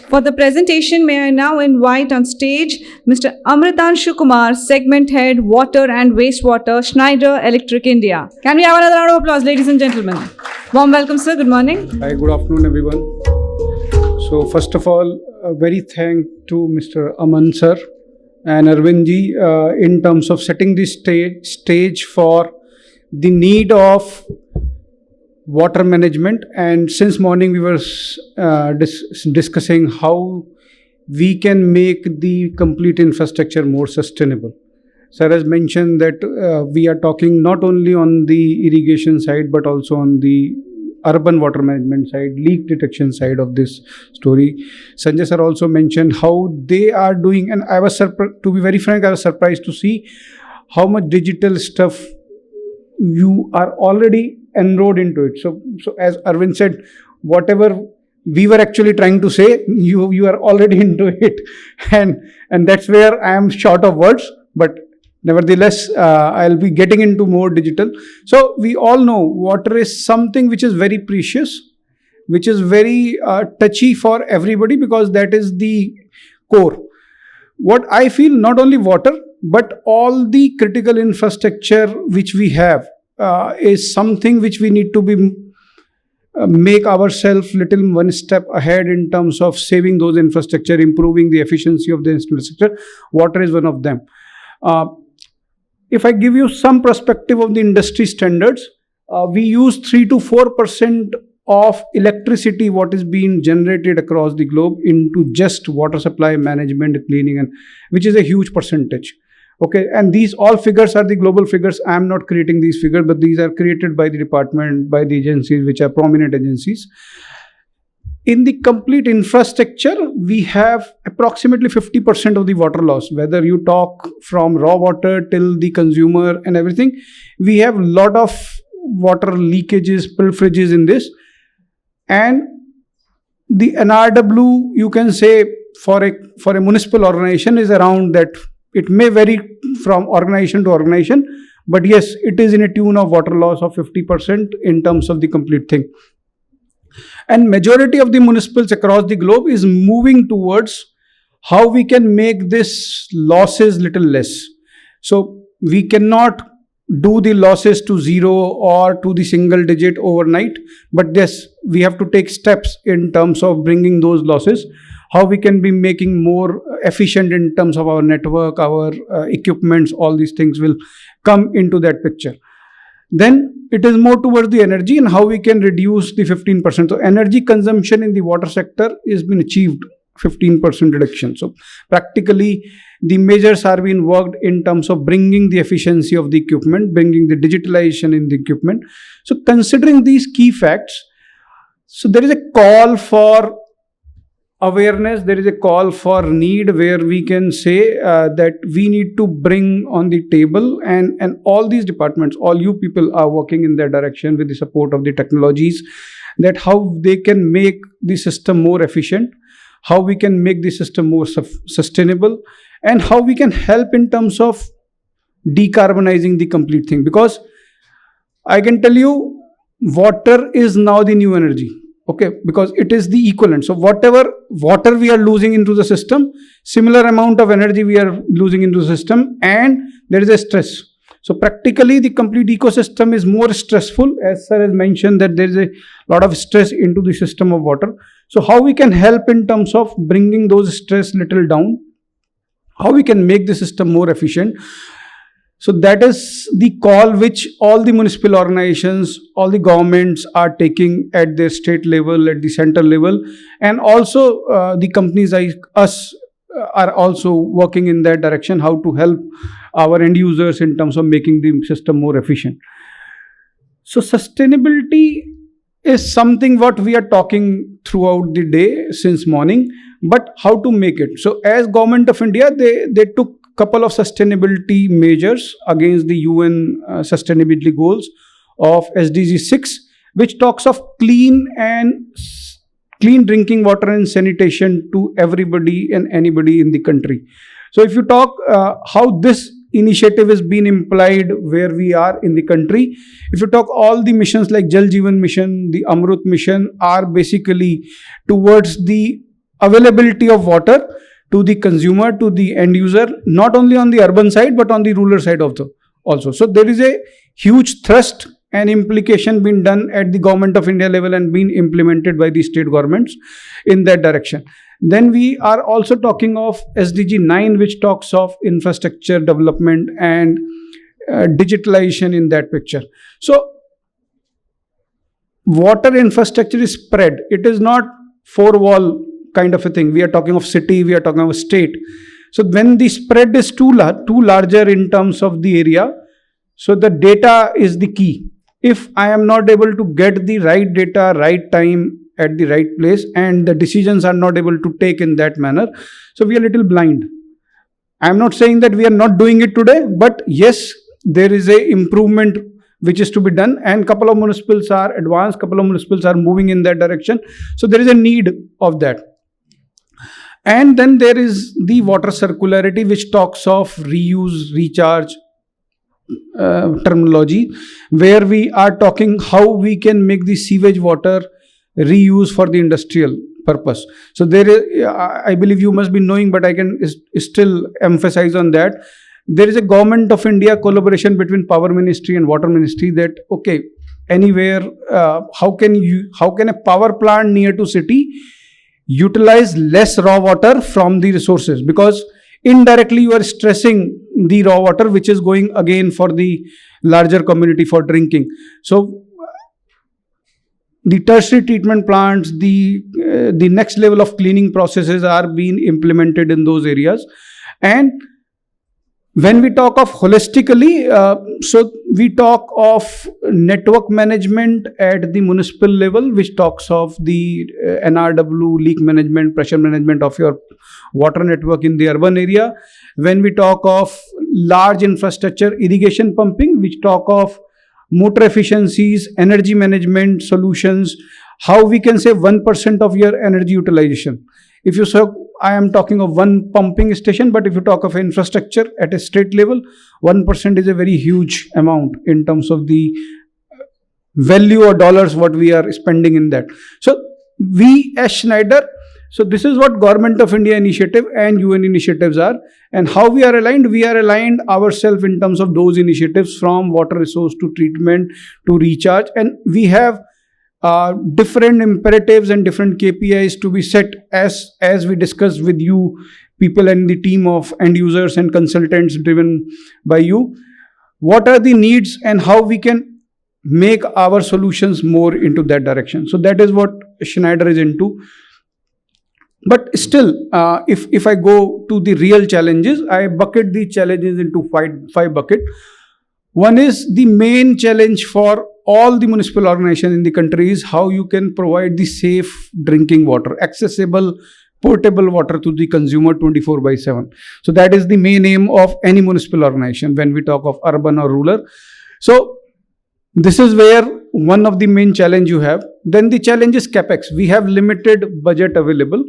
For the presentation, may I now invite on stage Mr. Amritanshu Kumar, Segment Head, Water and Wastewater, Schneider Electric India. Can we have another round of applause, ladies and gentlemen? Warm welcome, sir. Good morning. Hi, good afternoon, everyone. So, first of all, a very thank to Mr. Aman sir and Arvindji in terms of setting the stage for the need of water management. And since morning we were discussing how we can make the complete infrastructure more sustainable. Sir has mentioned that we are talking not only on the irrigation side but also on the urban water management side, leak detection side of this story. Sanjay sir also mentioned how they are doing, and I was surprised, to be very frank, I was surprised to see how much digital stuff you are already enrolled into it. So as Arvind said, whatever we were actually trying to say, you are already into it, and that's where I am short of words. But nevertheless, I'll be getting into more digital. So we all know water is something which is very precious, which is very touchy for everybody, because that is the core. What I feel, not only water, but all the critical infrastructure which we have is something which we need to be make ourselves little one step ahead in terms of saving those infrastructure, improving the efficiency of the infrastructure. Water is one of them. If I give you some perspective of the industry standards, we use 3 to 4% of electricity what is being generated across the globe into just water supply management, cleaning, and which is a huge percentage. Okay, and these all figures are the global figures. I am not creating these figures, but these are created by the department, by the agencies, which are prominent agencies. In the complete infrastructure, we have approximately 50% of the water loss. Whether you talk from raw water till the consumer and everything, we have a lot of water leakages, pilferages in this. And the NRW, you can say, for a municipal organization is around that. It may vary from organization to organization, but yes, it is in a tune of water loss of 50% in terms of the complete thing. And majority of the municipals across the globe is moving towards how we can make this losses little less. So we cannot do the losses to zero or to the single digit overnight, but yes, we have to take steps in terms of bringing those losses, how we can be making more efficient in terms of our network, our equipments. All these things will come into that picture. Then it is more towards the energy and how we can reduce the 15%. So energy consumption in the water sector has been achieved 15% reduction. So practically the measures are being worked in terms of bringing the efficiency of the equipment, bringing the digitalization in the equipment. So considering these key facts, so there is a call for awareness, there is a call for need, where we can say that we need to bring on the table, and all these departments, all you people are working in that direction with the support of the technologies, that how they can make the system more efficient, how we can make the system more sustainable, and how we can help in terms of decarbonizing the complete thing. Because I can tell you, water is now the new energy. Okay, because it is the equivalent. So whatever water we are losing into the system, similar amount of energy we are losing into the system, and there is a stress. So practically the complete ecosystem is more stressful, as sir has mentioned that there is a lot of stress into the system of water. So how we can help in terms of bringing those stress little down, how we can make the system more efficient. So that is the call which all the municipal organizations, all the governments are taking at their state level, at the center level, and also the companies like us are also working in that direction, how to help our end users in terms of making the system more efficient. So sustainability is something what we are talking throughout the day since morning, but how to make it. So as Government of India, they took couple of sustainability measures against the UN sustainability goals of SDG 6, which talks of clean drinking water and sanitation to everybody and anybody in the country. So if you talk how this initiative is being implied where we are in the country, if you talk all the missions like Jal Jeevan Mission, the Amrut Mission are basically towards the availability of water to the consumer, to the end user, not only on the urban side, but on the rural side also. So there is a huge thrust and implication being done at the Government of India level and being implemented by the state governments in that direction. Then we are also talking of SDG 9, which talks of infrastructure development and digitalization in that picture. So water infrastructure is spread. It is not four-wall kind of a thing. We are talking of city, we are talking of state. So when the spread is too larger in terms of the area, so the data is the key. If I am not able to get the right data, right time, at the right place, and the decisions are not able to take in that manner, so we are a little blind. I am not saying that we are not doing it today, but yes, there is a improvement which is to be done, and couple of municipals are advanced, couple of municipals are moving in that direction. So there is a need of that. And then there is the water circularity, which talks of reuse, recharge terminology, where we are talking how we can make the sewage water reuse for the industrial purpose. So there is, I believe you must be knowing, but I can still emphasize on that. There is a Government of India collaboration between Power Ministry and Water Ministry that, okay, anywhere, how can a power plant near to city utilize less raw water from the resources, because indirectly you are stressing the raw water, which is going again for the larger community for drinking. So the tertiary treatment plants, the next level of cleaning processes are being implemented in those areas. And when we talk of holistically, so we talk of network management at the municipal level, which talks of the NRW, leak management, pressure management of your water network in the urban area. When we talk of large infrastructure, irrigation pumping, which talk of motor efficiencies, energy management solutions, how we can save 1% of your energy utilization. If you say, I am talking of one pumping station, but if you talk of infrastructure at a state level, 1% is a very huge amount in terms of the value or dollars what we are spending in that. So we as Schneider, so this is what Government of India initiative and UN initiatives are, and how we are aligned. We are aligned ourselves in terms of those initiatives, from water resource to treatment to recharge, and we have different imperatives and different KPIs to be set as we discussed with you people and the team of end users and consultants driven by you. What are the needs and how we can make our solutions more into that direction. So that is what Schneider is into. But still, if I go to the real challenges, I bucket the challenges into five buckets. One is the main challenge for all the municipal organizations in the country is how you can provide the safe drinking water, accessible, portable water to the consumer 24/7. So that is the main aim of any municipal organization when we talk of urban or rural. So this is where one of the main challenge you have. Then the challenge is capex. We have limited budget available,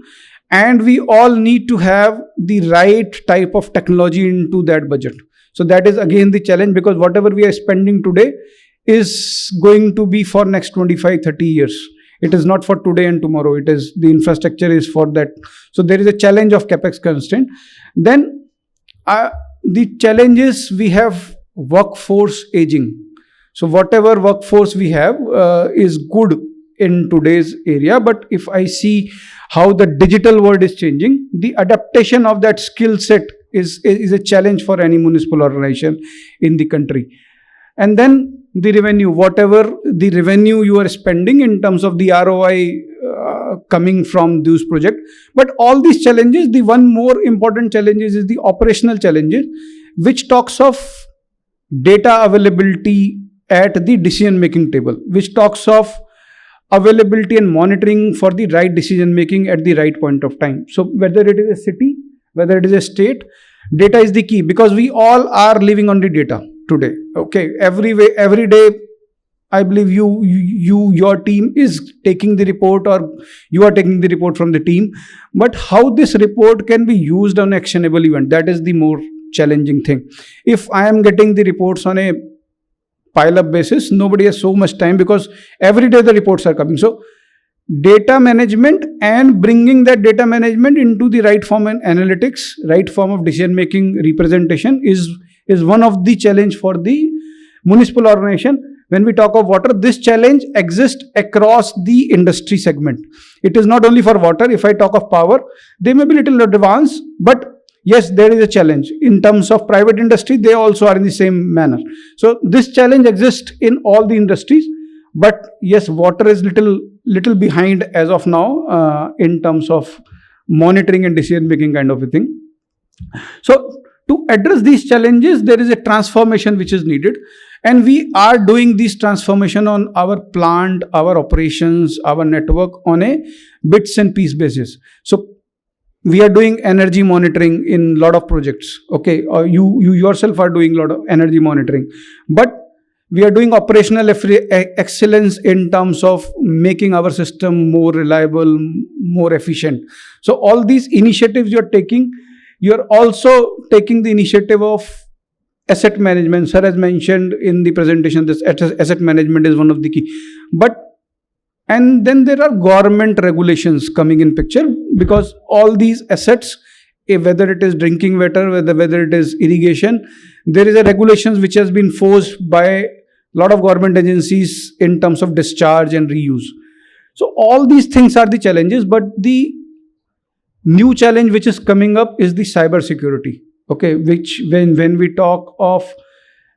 and we all need to have the right type of technology into that budget. So that is again the challenge, because whatever we are spending today is going to be for next 25-30 years. It is not for today and tomorrow. It is the infrastructure is for that. So there is a challenge of capex constraint. Then the challenge is we have workforce aging. So whatever workforce we have is good in today's area, but if I see how the digital world is changing, the adaptation of that skill set is a challenge for any municipal organization in the country. And then the revenue, whatever the revenue you are spending in terms of the ROI coming from those projects. But all these challenges, the one more important challenge is the operational challenges, which talks of data availability at the decision making table, which talks of availability and monitoring for the right decision making at the right point of time. So whether it is a city, whether it is a state, data is the key, because we all are living on the data today. Okay, every day, I believe your team is taking the report, or you are taking the report from the team. But how this report can be used on actionable event, that is the more challenging thing. If I am getting the reports on a pile-up basis, nobody has so much time, because every day the reports are coming. So data management and bringing that data management into the right form and analytics, right form of decision making representation is one of the challenge for the municipal organization. When we talk of water, this challenge exists across the industry segment. It is not only for water. If I talk of power, they may be little advanced, but yes, there is a challenge. In terms of private industry, they also are in the same manner. So this challenge exists in all the industries, but yes, water is little behind as of now in terms of monitoring and decision making kind of a thing. So to address these challenges, there is a transformation which is needed, and we are doing this transformation on our plant, our operations, our network on a bits and piece basis. So we are doing energy monitoring in lot of projects. Okay, you yourself are doing a lot of energy monitoring, but we are doing operational excellence in terms of making our system more reliable, more efficient. So all these initiatives you're taking, you're also taking the initiative of asset management. Sir has mentioned in the presentation, this asset management is one of the key. And then there are government regulations coming in picture, because all these assets, whether it is drinking water, whether it is irrigation, there is a regulations which has been forced by a lot of government agencies in terms of discharge and reuse. So all these things are the challenges, but the new challenge which is coming up is the cyber security. Okay, which when we talk of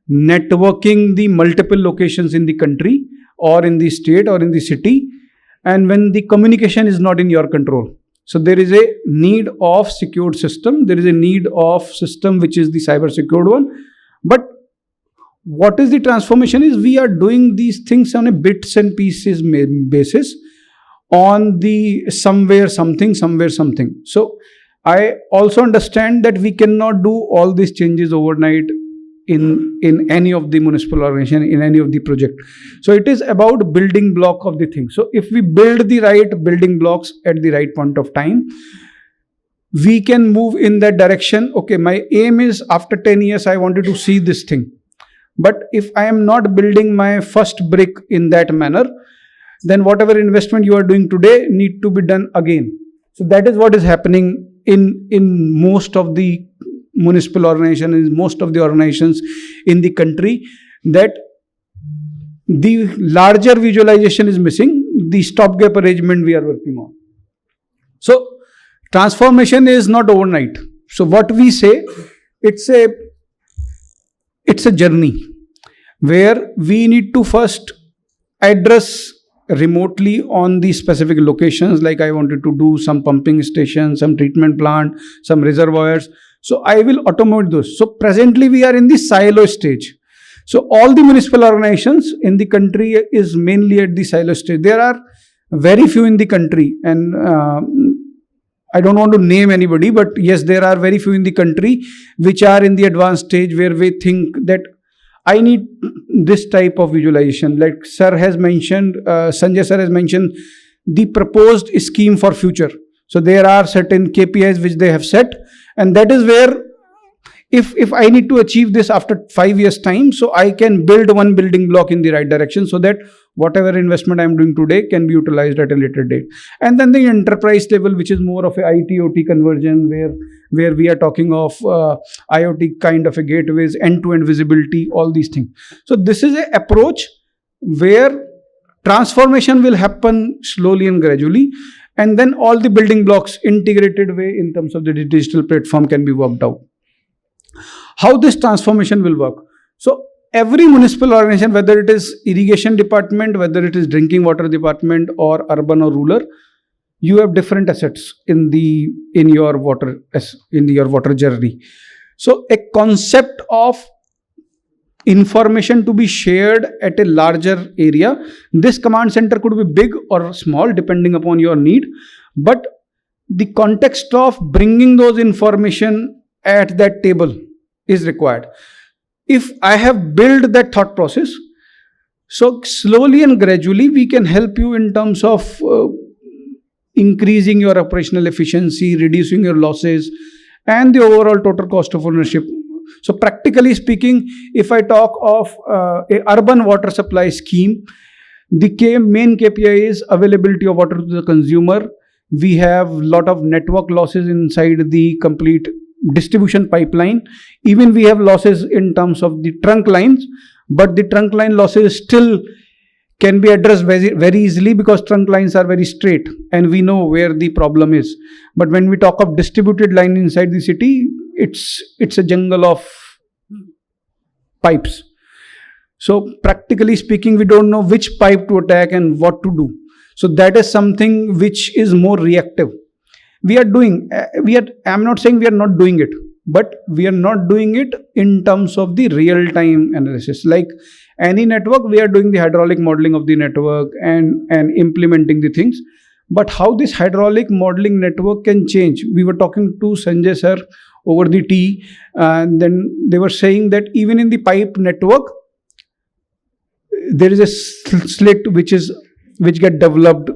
networking the multiple locations in the country or in the state or in the city, and when the communication is not in your control. So there is a need of secured system. There is a need of system which is the cyber secured one. But what is the transformation is we are doing these things on a bits and pieces basis, on the somewhere something. So I also understand that we cannot do all these changes overnight in any of the municipal organization, in any of the project. So it is about building block of the thing. So if we build the right building blocks at the right point of time, we can move in that direction. Okay, my aim is after 10 years, I wanted to see this thing. But if I am not building my first brick in that manner, then whatever investment you are doing today need to be done again. So that is what is happening in most of the municipal organizations, in most of the organizations in the country, that the larger visualization is missing, the stopgap arrangement we are working on. So transformation is not overnight. So what we say, it's a journey where we need to first address remotely on the specific locations, like I wanted to do some pumping station, some treatment plant, some reservoirs. So I will automate those. So presently we are in the silo stage. So all the municipal organizations in the country is mainly at the silo stage. There are very few in the country, and I don't want to name anybody, but yes, there are very few in the country which are in the advanced stage where we think that I need this type of visualization. Like sir has mentioned, Sanjay sir has mentioned the proposed scheme for future. So there are certain KPIs which they have set, and that is where if I need to achieve this after 5 years time, so I can build one building block in the right direction, so that whatever investment I am doing today can be utilized at a later date. And then the enterprise level, which is more of a IT/OT conversion, where we are talking of IoT kind of a gateways, end-to-end visibility, all these things. So this is an approach where transformation will happen slowly and gradually, and then all the building blocks integrated way in terms of the digital platform can be worked out. How this transformation will work? So every municipal organization, whether it is irrigation department, whether it is drinking water department, or urban or rural, you have different assets in your water journey. So a concept of information to be shared at a larger area. This command center could be big or small depending upon your need, but the context of bringing those information at that table is required. If I have built that thought process, so slowly and gradually we can help you in terms of increasing your operational efficiency, reducing your losses, and the overall total cost of ownership. So practically speaking, if I talk of a urban water supply scheme, The main KPI is availability of water to the consumer. We have lot of network losses inside the complete distribution pipeline. Even we have losses in terms of the trunk lines, but the trunk line losses still can be addressed very easily because trunk lines are very straight and we know where the problem is. But when we talk of distributed line inside the city, it's a jungle of pipes. So practically speaking, we don't know which pipe to attack and what to do. So that is something which is more reactive. I'm not saying we are not doing it, but we are not doing it in terms of the real time analysis. Like any network, we are doing the hydraulic modeling of the network and implementing the things. But how this hydraulic modeling network can change? We were talking to Sanjay sir over the tea, and then they were saying that even in the pipe network, there is a slit which get developed,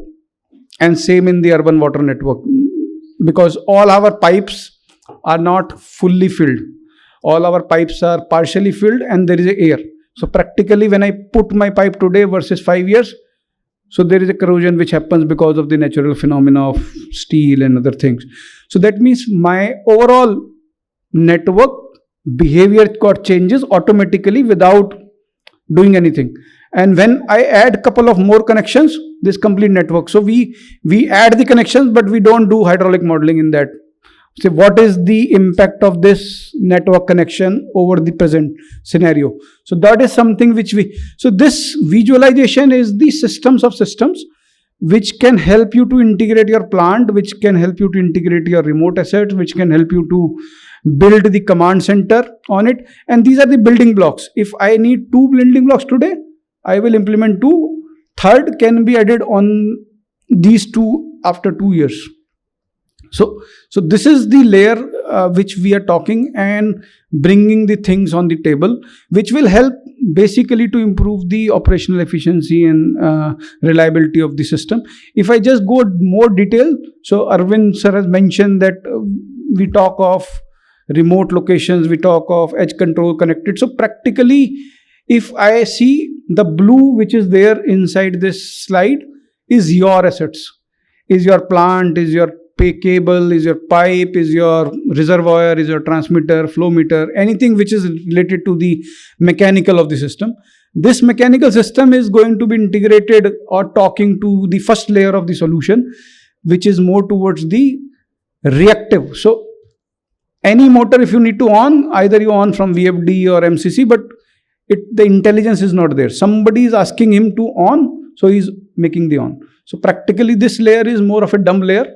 and same in the urban water network, because all our pipes are not fully filled. All our pipes are partially filled and there is a air. So practically when I put my pipe today versus 5 years, so there is a corrosion which happens because of the natural phenomena of steel and other things. So that means my overall network behavior got changes automatically without doing anything. And when I add couple of more connections, this complete network. So we add the connections, but we don't do hydraulic modeling in that. So what is the impact of this network connection over the present scenario? So that is something which so this visualization is the systems of systems which can help you to integrate your plant, which can help you to integrate your remote assets, which can help you to build the command center on it. And these are the building blocks. If I need 2 building blocks today, I will implement 2. Third can be added on these 2 after 2 years. So this is the layer which we are talking and bringing the things on the table, which will help basically to improve the operational efficiency and reliability of the system. If I just go more detail, so Arvind sir has mentioned that we talk of remote locations, we talk of edge control connected. So practically, if I see the blue which is there inside this slide is your assets, is your plant, is your cable, is your pipe, is your reservoir, is your transmitter, flow meter, anything which is related to the mechanical of the system. This mechanical system is going to be integrated or talking to the first layer of the solution, which is more towards the reactive. So any motor, if you need to on, either you on from VFD or MCC, but the intelligence is not there. Somebody is asking him to on, so he's making the on. So practically this layer is more of a dumb layer.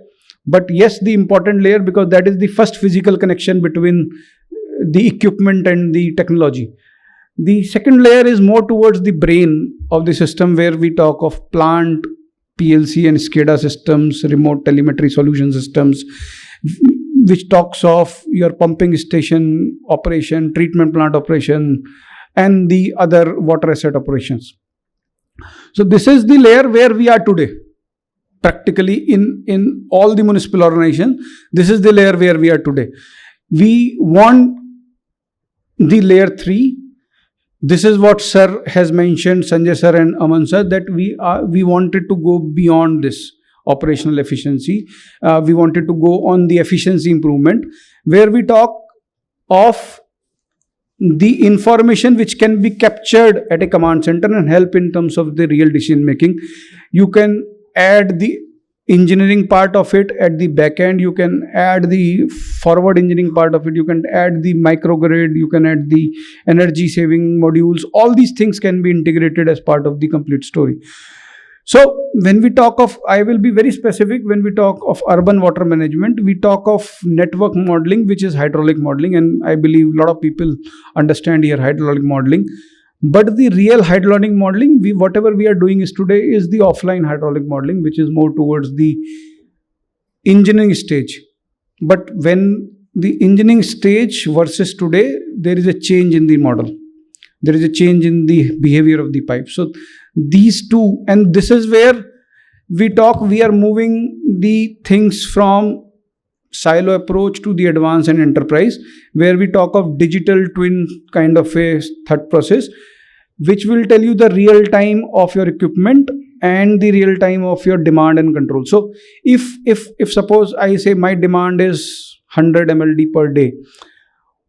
But yes, the important layer, because that is the first physical connection between the equipment and the technology. The second layer is more towards the brain of the system, where we talk of plant, PLC and SCADA systems, remote telemetry solution systems, which talks of your pumping station operation, treatment plant operation, and the other water asset operations. So this is the layer where we are today. Practically in all the municipal organizations, this is the layer where we are today. We want the layer 3. This is what sir has mentioned, Sanjay sir and Aman sir, that we wanted to go beyond this operational efficiency. We wanted to go on the efficiency improvement, where we talk of the information which can be captured at a command center and help in terms of the real decision making. You can add the engineering part of it at the back end, you can add the forward engineering part of it, you can add the microgrid, you can add the energy saving modules. All these things can be integrated as part of the complete story. So when we talk of, I will be very specific, when we talk of urban water management, we talk of network modeling, which is hydraulic modeling, and I believe a lot of people understand here hydraulic modeling. But the real hydraulic modeling, whatever we are doing is today, is the offline hydraulic modeling, which is more towards the engineering stage. But when the engineering stage versus today, there is a change in the model. There is a change in the behavior of the pipe. So these two, and this is where we are moving the things from silo approach to the advanced and enterprise, where we talk of digital twin kind of a thought process. which will tell you the real time of your equipment and the real time of your demand and control. So if suppose I say my demand is 100 MLD per day,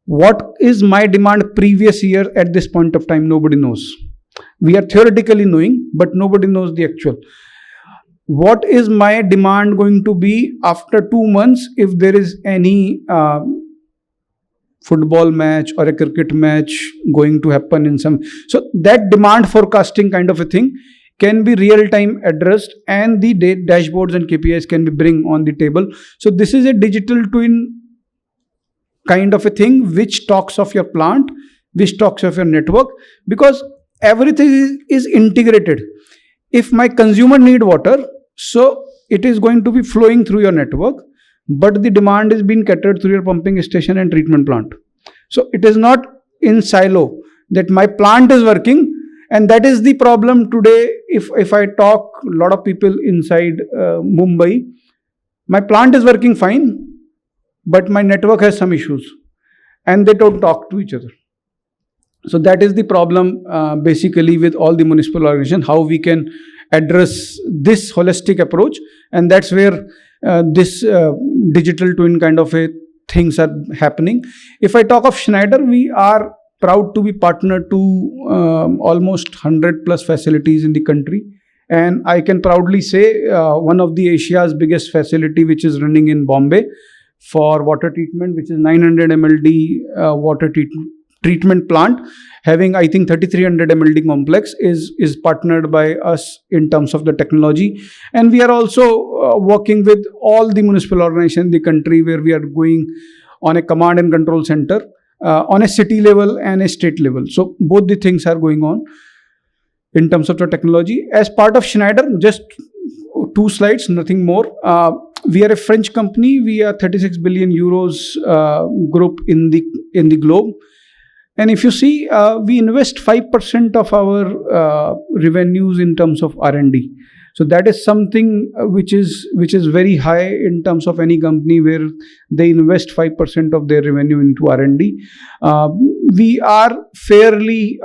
what is my demand previous year at this point of time? Nobody knows. We are theoretically knowing, but nobody knows the actual. What is my demand going to be after 2 months if there is any football match or a cricket match going to happen in some. So that demand forecasting kind of a thing can be real time addressed, and the dashboards and KPIs can be bring on the table. So this is a digital twin kind of a thing which talks of your plant, which talks of your network, because everything is integrated. If my consumer need water, so it is going to be flowing through your network, but the demand is being catered through your pumping station and treatment plant. So it is not in silo that my plant is working, and that is the problem today. If I talk a lot of people inside Mumbai, my plant is working fine, but my network has some issues, and they don't talk to each other. So that is the problem basically with all the municipal organizations, how we can address this holistic approach, and that's where this digital twin kind of a things are happening. If I talk of Schneider, we are proud to be partner to almost 100 plus facilities in the country, and I can proudly say one of the Asia's biggest facility which is running in Bombay for water treatment, which is 900 MLD water treatment plant, having I think 3300 MLD complex, is partnered by us in terms of the technology. And we are also working with all the municipal organizations in the country, where we are going on a command and control center on a city level and a state level. So both the things are going on in terms of the technology. As part of Schneider, just 2 slides, nothing more. We are a French company. We are 36 billion euros group in the globe. And if you see, we invest 5% of our revenues in terms of R&D. So that is something which is very high in terms of any company, where they invest 5% of their revenue into R&D. We are fairly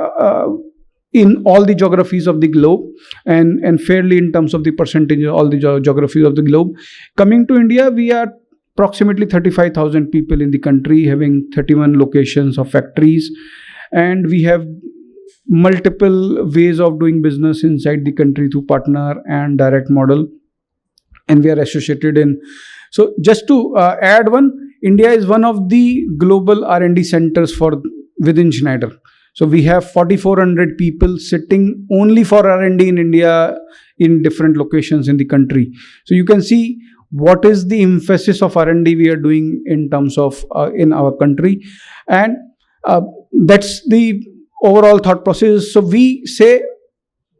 in all the geographies of the globe, and fairly in terms of the percentage of all the geographies of the globe. Coming to India, we are approximately 35,000 people in the country, having 31 locations of factories, and we have multiple ways of doing business inside the country through partner and direct model, and we are associated in. So just to add one, India is one of the global R&D centers for within Schneider. So we have 4,400 people sitting only for R&D in India in different locations in the country. So you can see what is the emphasis of R&D we are doing in terms of in our country, and that's the overall thought process. So we say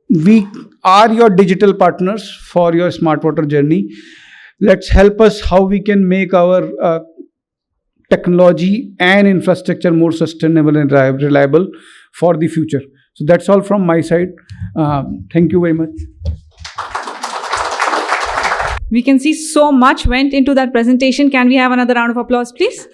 we are your digital partners for your smart water journey. Let's help us how we can make our technology and infrastructure more sustainable and reliable for the future. So that's all from my side. Thank you very much. We can see so much went into that presentation. Can we have another round of applause, please?